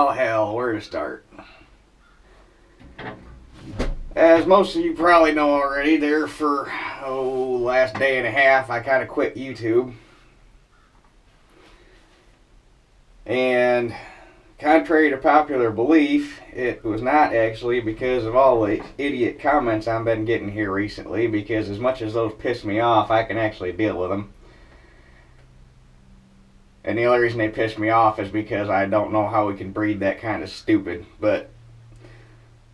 Well, hell, where to start? As most of you probably know already, there for, last day and a half, I kind of quit YouTube. And contrary to popular belief, it was not actually because of all the idiot comments I've been getting here recently, because as much as those piss me off, I can actually deal with them. And the only reason they piss me off is because I don't know how we can breed that kind of stupid, but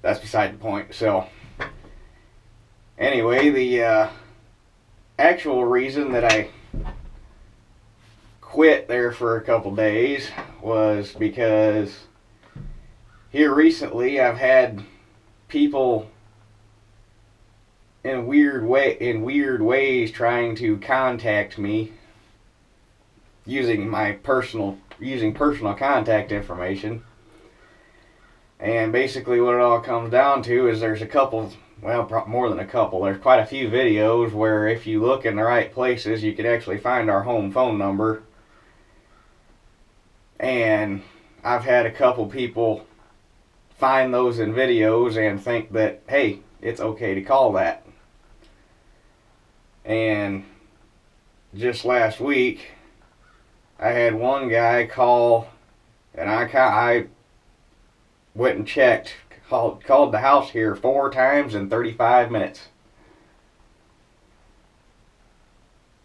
that's beside the point. So, anyway, the actual reason that I quit there for a couple days was because here recently I've had people in weird ways trying to contact me using personal contact information. And basically what it all comes down to is there's a couple, well, more than a couple, there's quite a few videos where if you look in the right places you can actually find our home phone number. And I've had a couple people find those in videos and think that, hey, it's okay to call that. And just last week I had one guy call, and I went and checked, called the house here 4 times in 35 minutes.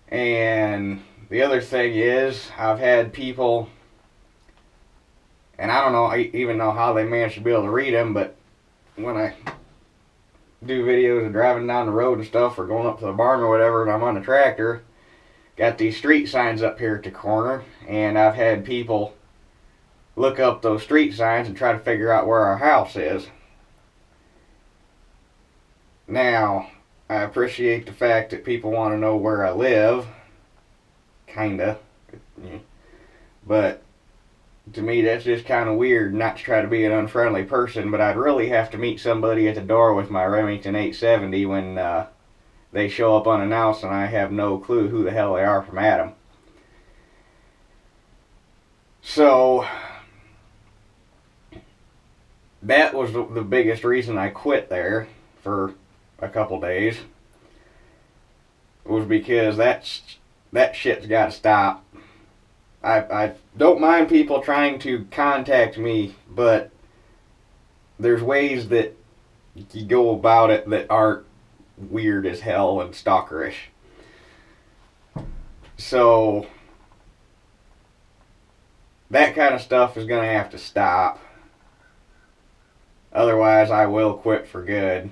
And the other thing is, I've had people, and I don't even know how they managed to be able to read them, but when I do videos of driving down the road and stuff, or going up to the barn or whatever, and I'm on a tractor, got these street signs up here at the corner, and I've had people look up those street signs and try to figure out where our house is. Now, I appreciate the fact that people want to know where I live, kinda, but to me that's just kind of weird, not to try to be an unfriendly person, but I'd really have to meet somebody at the door with my Remington 870 when they show up unannounced and I have no clue who the hell they are from Adam. So that was the biggest reason I quit there for a couple days, was because that shit's got to stop. I don't mind people trying to contact me, but there's ways that you go about it that aren't weird as hell and stalkerish. So that kind of stuff is going to have to stop. Otherwise I will quit for good,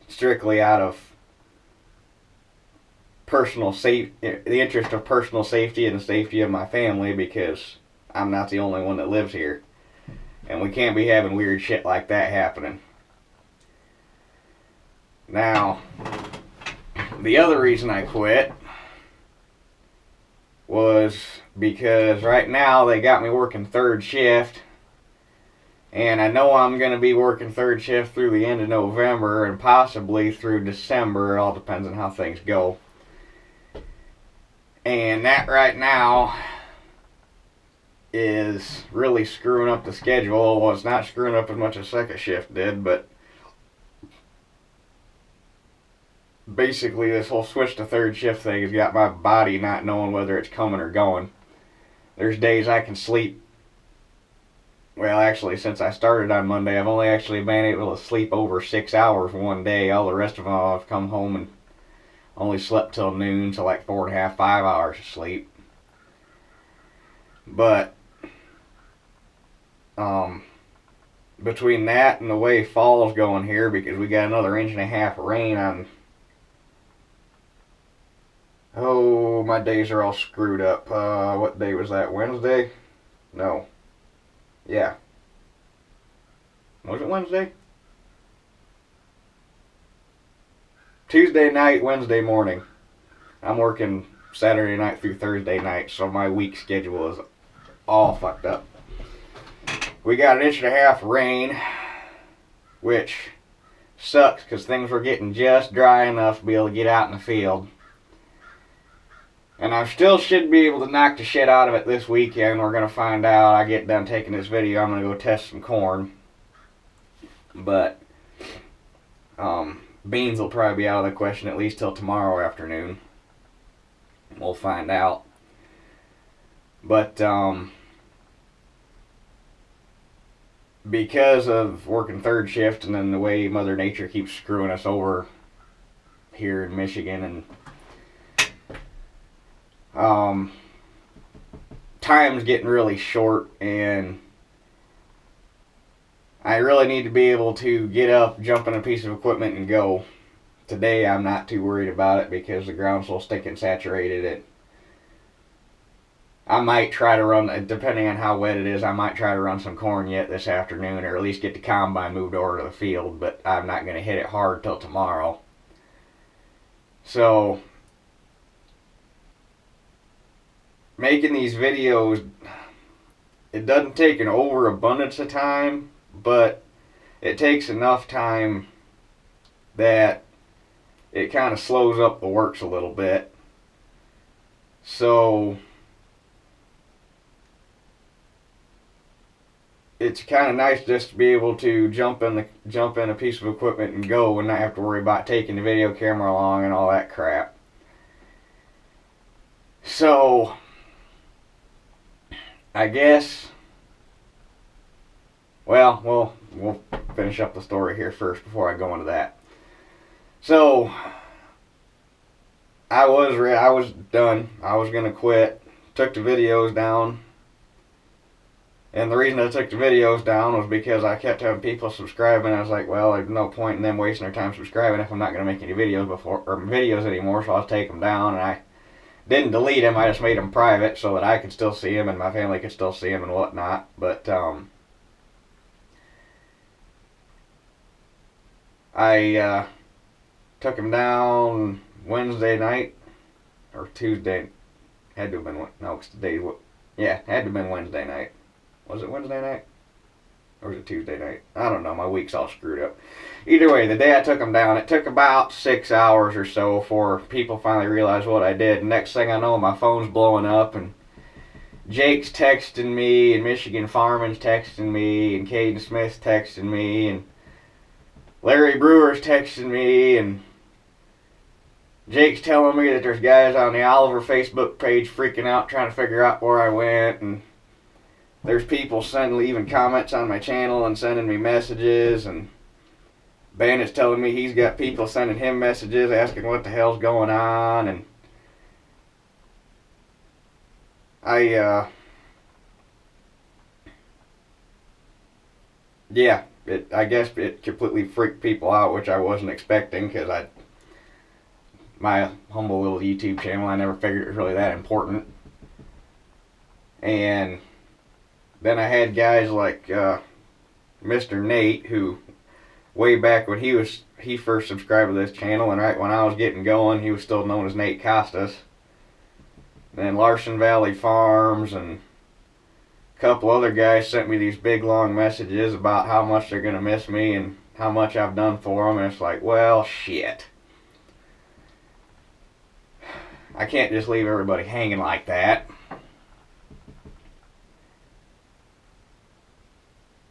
strictly out of the interest of personal safety and the safety of my family, because I'm not the only one that lives here, and we can't be having weird shit like that happening. Now, the other reason I quit was because right now they got me working 3rd shift, and I know I'm going to be working 3rd shift through the end of November and possibly through December. It all depends on how things go. And that right now is really screwing up the schedule. Well, it's not screwing up as much as 2nd shift did, but basically this whole switch to 3rd shift thing has got my body not knowing whether it's coming or going. There's days I can sleep. Well, actually, since I started on Monday, I've only actually been able to sleep over 6 hours one day. All the rest of them, I've come home and only slept till noon, so like 4.5, 5 hours of sleep. But between that and the way fall's going here, because we got another 1.5 inches of rain on. Oh, my days are all screwed up. What day was that? Wednesday? No. Yeah. Was it Wednesday? Tuesday night, Wednesday morning. I'm working Saturday night through Thursday night, so my week schedule is all fucked up. We got 1.5 inches of rain, which sucks because things were getting just dry enough to be able to get out in the field. And I still should be able to knock the shit out of it this weekend. We're going to find out. I get done taking this video, I'm going to go test some corn. But beans will probably be out of the question at least till tomorrow afternoon. We'll find out. But because of working third shift and then the way Mother Nature keeps screwing us over here in Michigan, and time's getting really short, and I really need to be able to get up, jump in a piece of equipment, and go. Today I'm not too worried about it because the ground's so stinking saturated. I might try to run, depending on how wet it is, I might try to run some corn yet this afternoon, or at least get the combine moved over to the field, but I'm not going to hit it hard till tomorrow. So, making these videos, it doesn't take an overabundance of time, but it takes enough time that it kind of slows up the works a little bit. So it's kind of nice just to be able to jump in a piece of equipment and go and not have to worry about taking the video camera along and all that crap. So I guess, well, we'll finish up the story here first before I go into that. So I was done. I was gonna quit. Took the videos down. And the reason I took the videos down was because I kept having people subscribing. I was like, well, there's no point in them wasting their time subscribing if I'm not going to make any videos anymore, so I'll take them down. And I didn't delete them. I just made them private so that I could still see them and my family could still see them and whatnot. But I took them down Wednesday night or Tuesday. Had to have been, no, it's today. Yeah, had to have been Wednesday night. Was it Wednesday night? Or was it Tuesday night? I don't know. My week's all screwed up. Either way, the day I took them down, it took about 6 hours or so for people finally realized what I did. And next thing I know, my phone's blowing up, and Jake's texting me, and Michigan Farming's texting me, and Caden Smith's texting me, and Larry Brewer's texting me, and Jake's telling me that there's guys on the Oliver Facebook page freaking out trying to figure out where I went, and there's people leaving comments on my channel and sending me messages, and Bandit's telling me he's got people sending him messages asking what the hell's going on, and I guess it completely freaked people out, which I wasn't expecting, because my humble little YouTube channel, I never figured it was really that important. And then I had guys like Mr. Nate, who way back when he first subscribed to this channel, and right when I was getting going, he was still known as Nate Costas. Then Larson Valley Farms and a couple other guys sent me these big long messages about how much they're going to miss me and how much I've done for them, and it's like, well, shit. I can't just leave everybody hanging like that.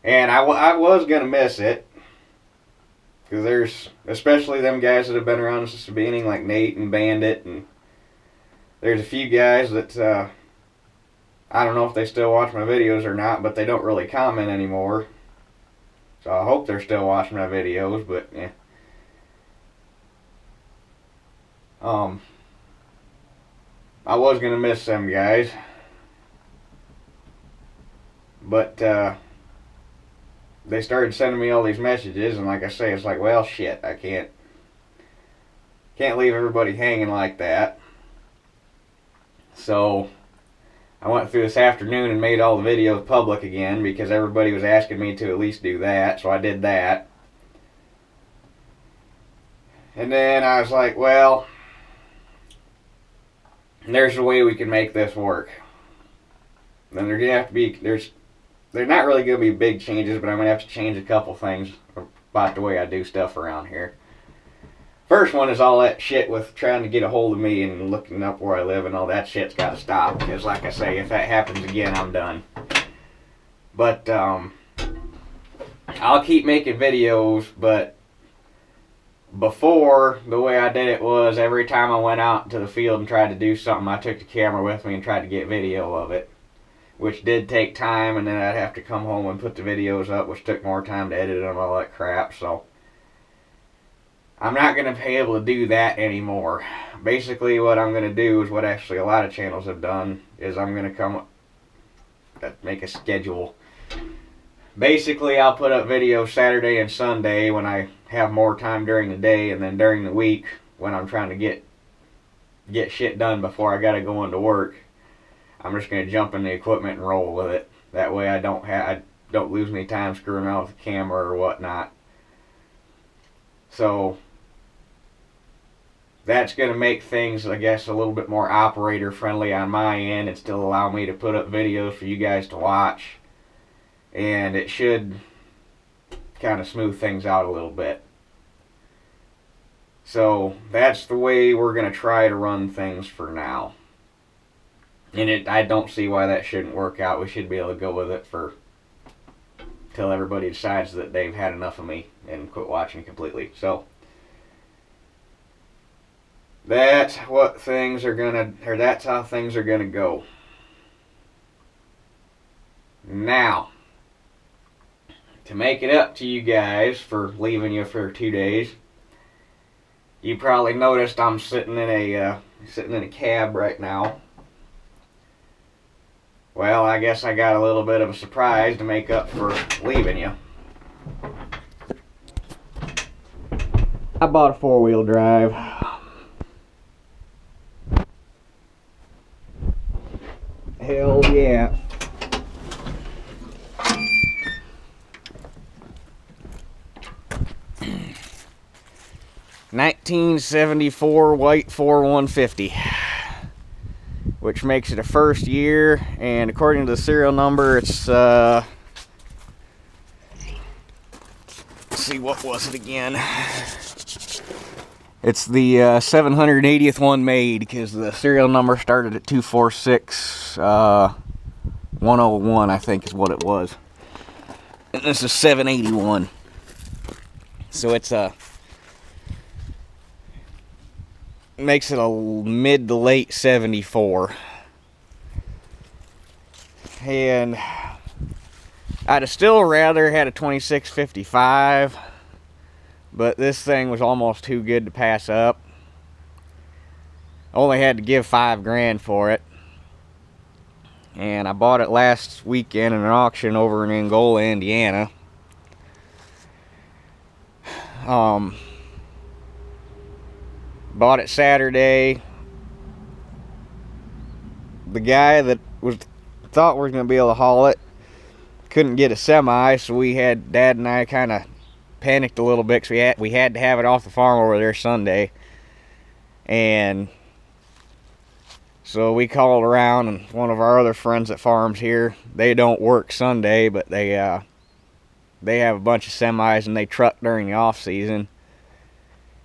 And I was going to miss it, because there's, especially them guys that have been around since the beginning, like Nate and Bandit, and there's a few guys that, I don't know if they still watch my videos or not, but they don't really comment anymore. So I hope they're still watching my videos, but yeah. I was going to miss them guys. But, they started sending me all these messages, and like I say, it's like, well, shit, I can't leave everybody hanging like that. So I went through this afternoon and made all the videos public again, because everybody was asking me to at least do that, so I did that. And then I was like, well, there's a way we can make this work. Then there's gonna have to be, they're not really going to be big changes, but I'm going to have to change a couple things about the way I do stuff around here. First one is all that shit with trying to get a hold of me and looking up where I live and all that shit's got to stop. Because like I say, if that happens again, I'm done. But I'll keep making videos, but before, the way I did it was every time I went out to the field and tried to do something, I took the camera with me and tried to get video of it, which did take time, and then I'd have to come home and put the videos up, which took more time to edit and all that crap. So I'm not going to be able to do that anymore. Basically what I'm going to do is what actually a lot of channels have done, is I'm going to make a schedule. Basically, I'll put up videos Saturday and Sunday when I have more time during the day, and then during the week when I'm trying to get shit done before I gotta go into work, I'm just gonna jump in the equipment and roll with it. That way I don't lose any time screwing around with the camera or whatnot. So that's gonna make things, I guess, a little bit more operator friendly on my end and still allow me to put up videos for you guys to watch. And it should kind of smooth things out a little bit. So that's the way we're going to try to run things for now. And I don't see why that shouldn't work out. We should be able to go with it till everybody decides that they've had enough of me and quit watching completely. So that's how things are gonna go. Now, to make it up to you guys for leaving you for 2 days, you probably noticed I'm sitting in a cab right now. Well, I guess I got a little bit of a surprise to make up for leaving you. I bought a 4-wheel drive. Hell yeah. 1974 white 4150, which makes it a first year, and according to the serial number, it's let's see, what was it again? It's the 780th one made, because the serial number started at 246 101, I think is what it was, and this is 781. So it's makes it a mid to late 74. And I'd have still rather had a 2655, but this thing was almost too good to pass up. I only had to give $5 grand for it, and I bought it last weekend in an auction over in Angola, Indiana. Bought it Saturday. The guy that thought we were going to be able to haul it couldn't get a semi, so Dad and I kind of panicked a little bit, because we had to have it off the farm over there Sunday. And so we called around, and one of our other friends that farms here, they don't work Sunday, but they have a bunch of semis and they truck during the off season.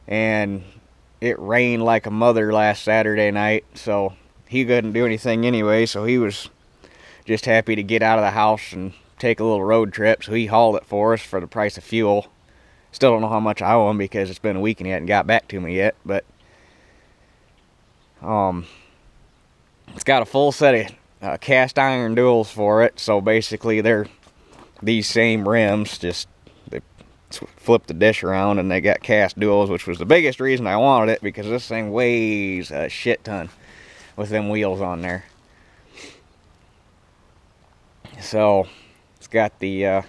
And it rained like a mother last Saturday night, so he couldn't do anything anyway, so he was just happy to get out of the house and take a little road trip, so he hauled it for us for the price of fuel. Still don't know how much I owe him, because it's been a week and he hadn't got back to me yet, but it's got a full set of cast iron duals for it, so basically they're these same rims, just flip the dish around, and they got cast duals, which was the biggest reason I wanted it, because this thing weighs a shit ton with them wheels on there. So it's got the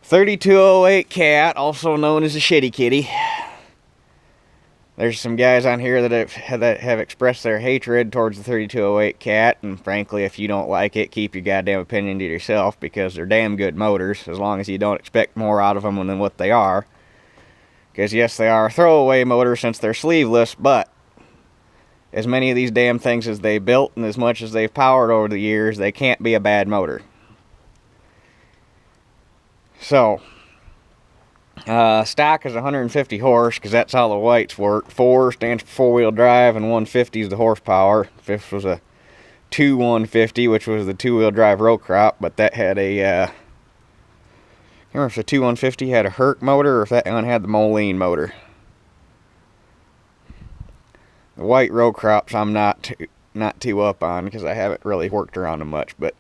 3208 Cat, also known as the Shitty Kitty. There's some guys on here that have expressed their hatred towards the 3208 Cat, and frankly, if you don't like it, keep your goddamn opinion to yourself, because they're damn good motors, as long as you don't expect more out of them than what they are. Because yes, they are a throwaway motor since they're sleeveless, but as many of these damn things as they built and as much as they've powered over the years, they can't be a bad motor. So Stock is 150 horse because that's how the whites work. 4 stands for four-wheel drive, and 150 is the horsepower. Fifth was a 150, which was the two-wheel drive row crop, but that had a I can't remember if the 150 had a Herc motor or if that one had the Moline motor. The white row crops I'm not too up on because I haven't really worked around them much. But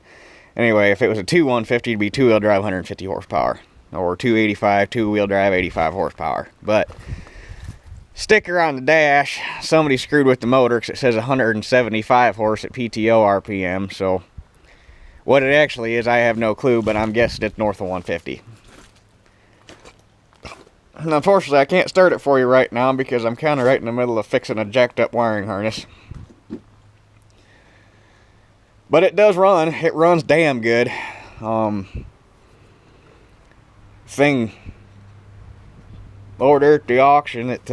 anyway, if it was a 150, it'd be two-wheel drive 150 horsepower. Or 285, two-wheel drive 85 horsepower. But sticker on the dash, somebody screwed with the motor because it says 175 horse at PTO RPM. So what it actually is, I have no clue, but I'm guessing it's north of 150. And unfortunately, I can't start it for you right now because I'm kind of right in the middle of fixing a jacked up wiring harness. But it does run. It runs damn good. Thing ordered at the auction. It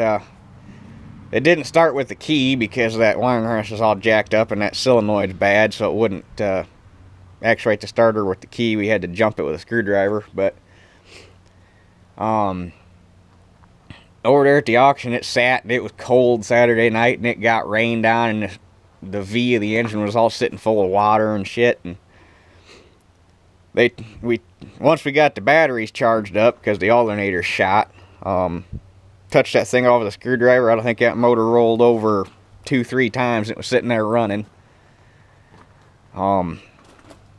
didn't start with the key because that wiring harness is all jacked up and that solenoid's bad, so it wouldn't actuate the starter with the key. We had to jump it with a screwdriver. But over there at the auction, it sat and it was cold Saturday night and it got rained on and the V of the engine was all sitting full of water and shit. And once we got the batteries charged up because the alternator's shot, touched that thing off with a screwdriver. I don't think that motor rolled over 2-3 times. It was sitting there running.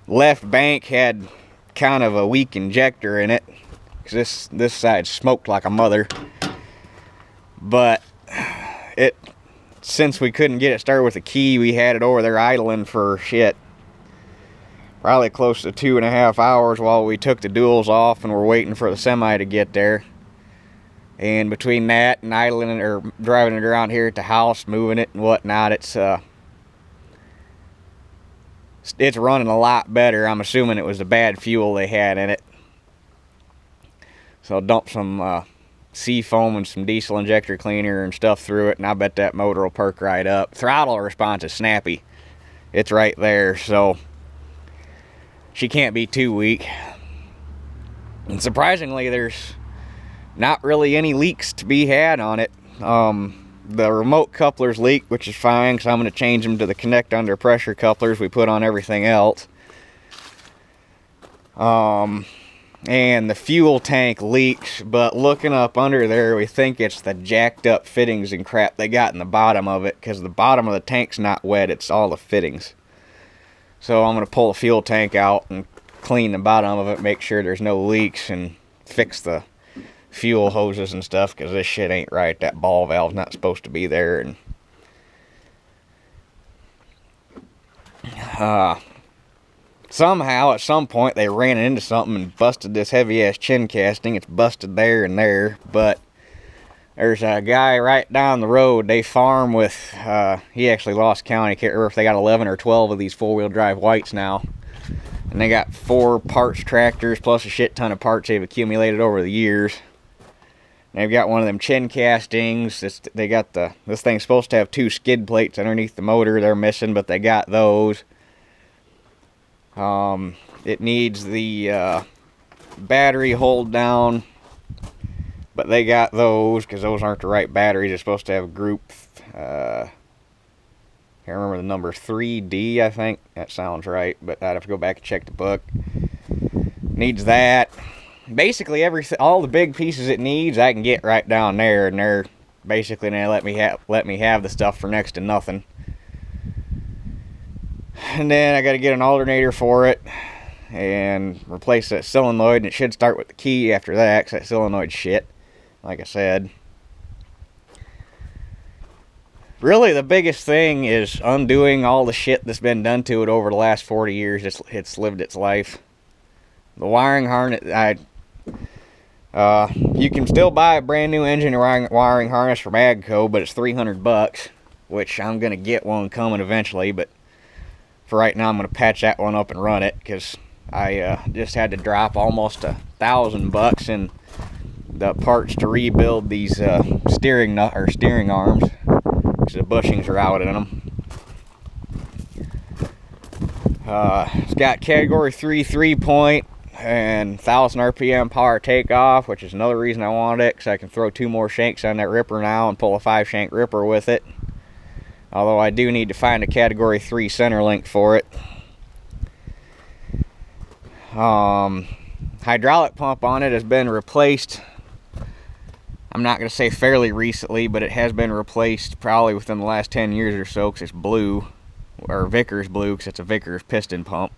Left bank had kind of a weak injector in it because this side smoked like a mother. But since we couldn't get it started with a key, we had it over there idling for probably close to 2.5 hours while we took the duals off and we're waiting for the semi to get there. And between that and idling or driving it around here at the house, moving it and whatnot, it's running a lot better. I'm assuming it was the bad fuel they had in it. So dump some sea foam and some diesel injector cleaner and stuff through it, and I bet that motor will perk right up. Throttle response is snappy. It's right there, so she can't be too weak. And surprisingly, there's not really any leaks to be had on it. The remote couplers leak, which is fine, because I'm going to change them to the connect under pressure couplers we put on everything else. And the fuel tank leaks, but looking up under there, we think it's the jacked up fittings and crap they got in the bottom of it, because the bottom of the tank's not wet, it's all the fittings. So I'm going to pull the fuel tank out and clean the bottom of it, make sure there's no leaks, and fix the fuel hoses and stuff, because this shit ain't right. That ball valve's not supposed to be there. And somehow at some point they ran into something and busted this heavy ass chin casting. It's busted there and there, but there's a guy right down the road. They farm with he actually lost count. I can't remember if they got 11 or 12 of these four-wheel drive whites now, and they got 4 parts tractors plus a shit ton of parts they've accumulated over the years. They've got one of them chin castings. They got this thing's supposed to have 2 skid plates underneath the motor. They're missing, but they got those. It needs the battery hold down, but they got those because those aren't the right batteries. They're supposed to have group, can't remember the number, 3D, I think. That sounds right, but I'd have to go back and check the book. Needs that. Basically, all the big pieces it needs, I can get right down there, and they're basically they let me have the stuff for next to nothing. And then I got to get an alternator for it and replace that solenoid, and it should start with the key after that, because that solenoid's shit, like I said. Really, the biggest thing is undoing all the shit that's been done to it over the last 40 years. It's lived its life. The wiring harness, you can still buy a brand new engine wiring harness from AGCO, but it's $300, which I'm going to get one coming eventually, but for right now I'm going to patch that one up and run it, because I just had to drop almost $1,000 in the parts to rebuild these steering arms, because the bushings are out in them. It's got category 3 3-point, and 1,000 RPM power takeoff, which is another reason I wanted it, because I can throw 2 more shanks on that ripper now and pull a 5-shank ripper with it. Although I do need to find a category 3 center link for it. Hydraulic pump on it has been replaced. I'm not going to say fairly recently, but it has been replaced probably within the last 10 years or so, because it's blue, or Vickers blue, because it's a Vickers piston pump.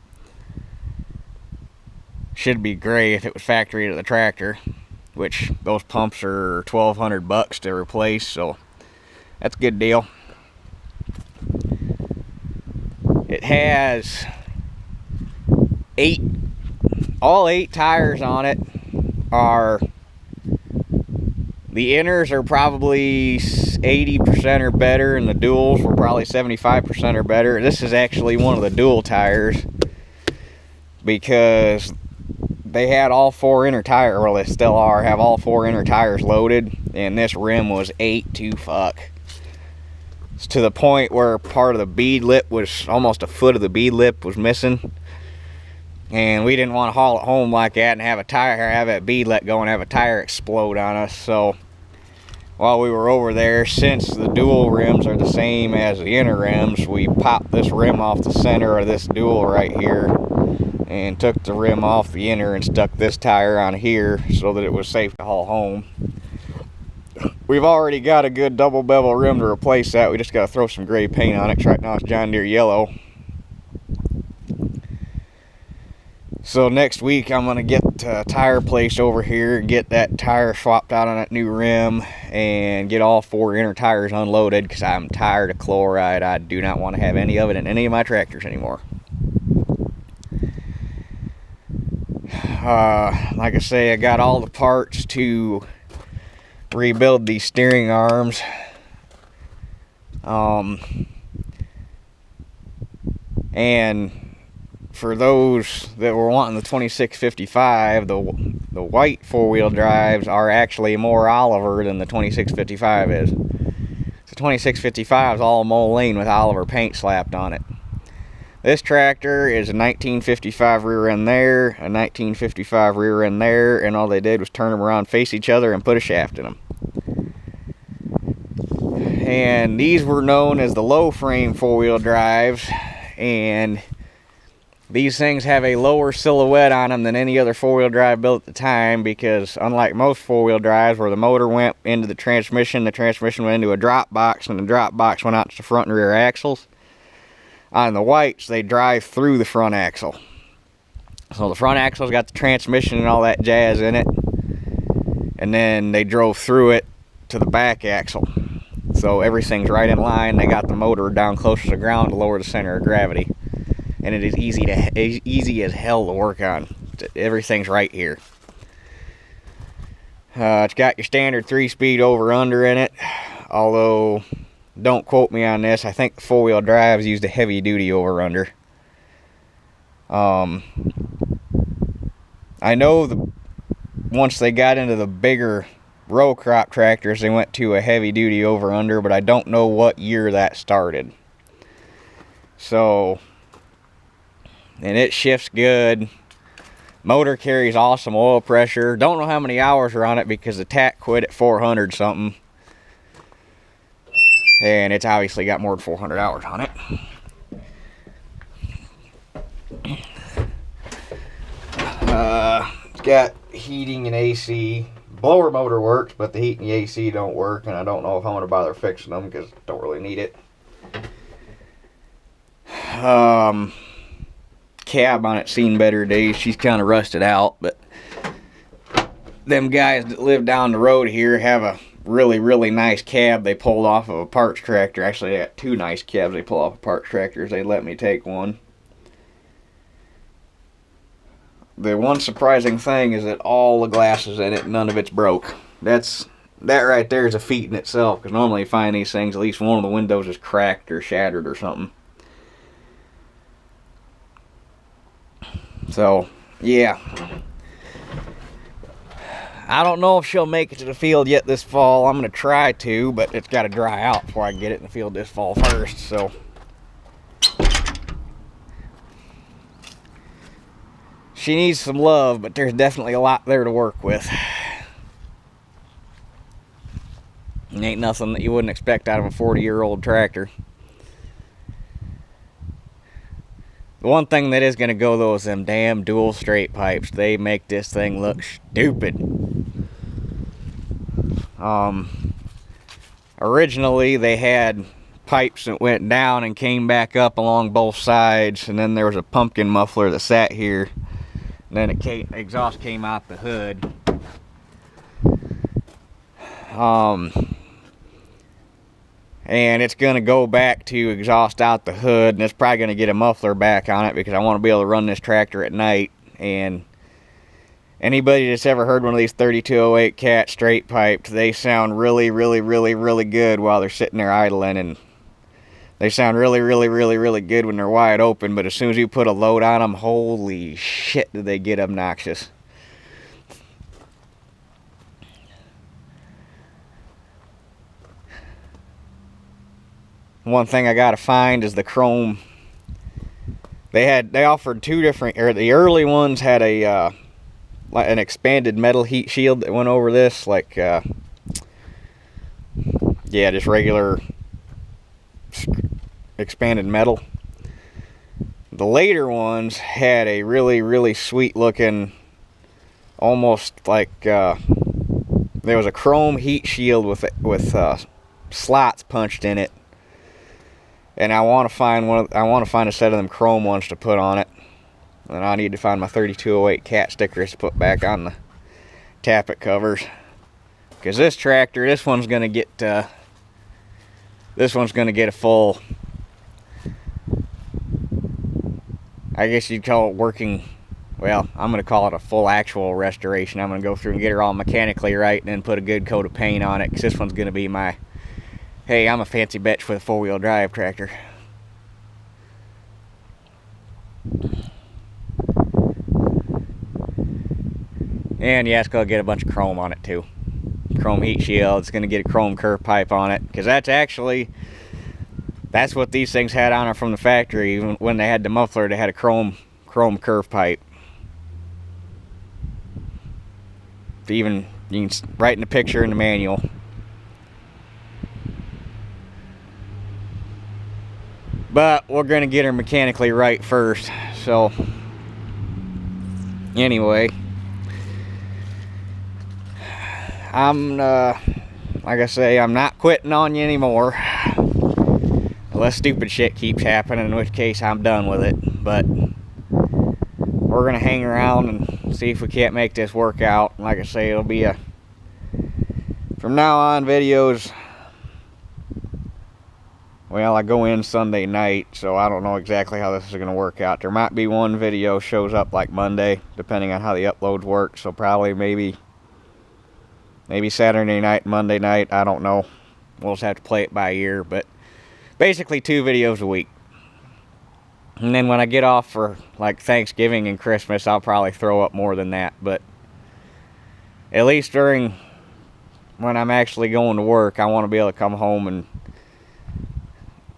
Should be gray if it was factory to the tractor, which those pumps are $1,200 to replace, so that's a good deal. It has all 8 tires on it. The inners are probably 80% or better, and the duals were probably 75% or better. This is actually one of the dual tires, because they had all 4 inner tires, well, they still have all 4 inner tires loaded, and this rim was 8 to fuck. It's to the point where part of the bead lip was, almost a foot of the bead lip was missing. And we didn't want to haul it home like that and have that bead let go and have a tire explode on us. So while we were over there, since the dual rims are the same as the inner rims, we popped this rim off the center of this dual right here and took the rim off the inner and stuck this tire on here so that it was safe to haul home. We've already got a good double bevel rim to replace that. We just got to throw some gray paint on it. Right now it's John Deere yellow. So next week I'm going to get a tire place over here, get that tire swapped out on that new rim, and get all 4 inner tires unloaded, because I'm tired of chloride. I do not want to have any of it in any of my tractors anymore. Like I say, I got all the parts to rebuild these steering arms. And for those that were wanting the 2655, the white 4-wheel drives are actually more Oliver than the 2655 is. The 2655 is all Moline with Oliver paint slapped on it. This tractor is a 1955 rear end there, a 1955 rear end there, and all they did was turn them around, face each other, and put a shaft in them. And these were known as the low frame 4-wheel drives, and these things have a lower silhouette on them than any other 4-wheel drive built at the time, because unlike most 4-wheel drives where the motor went into the transmission went into a drop box, and the drop box went out to the front and rear axles, on the whites they drive through the front axle. So the front axle's got the transmission and all that jazz in it, and then they drove through it to the back axle. So everything's right in line. They got the motor down close to the ground to lower the center of gravity. And it is easy as hell to work on. Everything's right here. It's got your standard 3-speed over-under in it. Although, don't quote me on this. I think the 4-wheel drives used a heavy-duty over-under. I know once they got into the bigger row crop tractors, they went to a heavy-duty over-under, but I don't know what year that started. So, and it shifts good. Motor carries awesome oil pressure. Don't know how many hours are on it because the TAC quit at 400 something. And it's obviously got more than 400 hours on it. It's got heating and AC. Blower motor works, but the heat and the AC don't work, and I don't know if I'm going to bother fixing them because I don't really need it. Cab on it seen better days. She's kind of rusted out, but them guys that live down the road here have a really nice cab they pulled off of a parts tractor. Actually, they got 2 nice cabs they pull off of parts tractors. They let me take one. The one surprising thing is that all the glass is in it, none of it's broke. That right there is a feat in itself, because normally you find these things, at least one of the windows is cracked or shattered or something. So, yeah. I don't know if she'll make it to the field yet this fall. I'm going to try to, but it's got to dry out before I can get it in the field this fall first, so. she needs some love, but there's definitely a lot there to work with. It ain't nothing that you wouldn't expect out of a 40-year-old tractor. The one thing that is going to go, though, is them damn dual straight pipes. They make this thing look stupid. Originally, they had pipes that went down and came back up along both sides, and then there was a pumpkin muffler that sat here, and then exhaust came out the hood. And it's going to go back to exhaust out the hood, and it's probably going to get a muffler back on it because I want to be able to run this tractor at night. And anybody that's ever heard one of these 3208 Cat straight piped, they sound really, really, really, really good while they're sitting there idling, and they sound really, really, really, really good when they're wide open, but as soon as you put a load on them, holy shit, do they get obnoxious. One thing I gotta find is the chrome. They offered two different, or the early ones had a like an expanded metal heat shield that went over this, like yeah, just regular expanded metal. The later ones had a really, really sweet looking, almost like there was a chrome heat shield with slots punched in it. And I want to find a set of them chrome ones to put on it. And I need to find my 3208 Cat stickers to put back on the tappet covers. Because this tractor, this one's gonna get a full, I guess you'd call it working, well, I'm gonna call it a full actual restoration. I'm gonna go through and get her all mechanically right and then put a good coat of paint on it, because this one's gonna be my, hey, I'm a fancy bitch with a four-wheel drive tractor. And yeah, it's gonna get a bunch of chrome on it too. Chrome heat shield. It's gonna get a chrome curve pipe on it, because that's what these things had on it from the factory. Even when they had the muffler, they had a chrome curve pipe. Even you can write in the picture in the manual. But we're going to get her mechanically right first. So, anyway, like I say, I'm not quitting on you anymore. Unless stupid shit keeps happening, in which case I'm done with it. But we're going to hang around and see if we can't make this work out. Like I say, it'll be from now on, videos. Well, I go in Sunday night, so I don't know exactly how this is going to work out. There might be one video shows up like Monday, depending on how the uploads work. So probably maybe Saturday night, Monday night, I don't know. We'll just have to play it by ear, but basically 2 videos a week. And then when I get off for like Thanksgiving and Christmas, I'll probably throw up more than that. But at least during when I'm actually going to work, I want to be able to come home and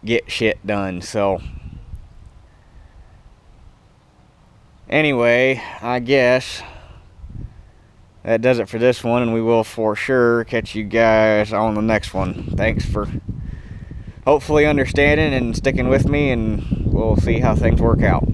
get shit done. So anyway, I guess that does it for this one, and we will for sure catch you guys on the next one. Thanks for hopefully understanding and sticking with me, and we'll see how things work out.